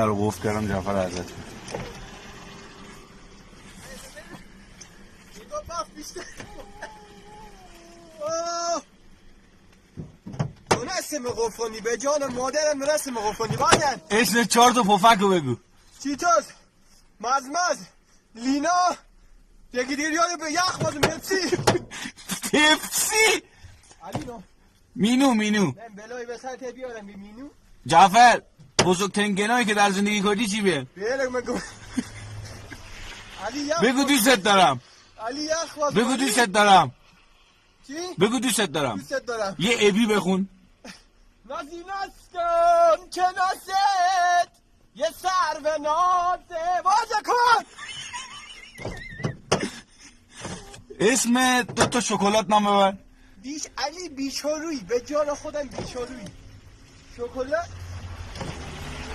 رو گفت کردم جعفر ازت نرسم قفونی به جان مادرم نرسم قفونی بادن اسم 4 تا پفک رو بگو چیتوس مزمز لینا یکی دیر یاد به یخ بازم پپسی علی مینو من بلایی به سر بیارم بی مینو جعفر بزرگترین گناهی که در زندگی کردی چی بیه؟ بیارم من علی یخ بگو دوست دارم علی یخ بازم بگو دوست دارم چی؟ بگو دوست دارم دوست دارم یه ابی بخون نازی نسکن که ناست یه سر به نازه بازه کن اسم 2 تا شکلات نام ببر علی بیچاروی به جان خودم بیچاروی شکلات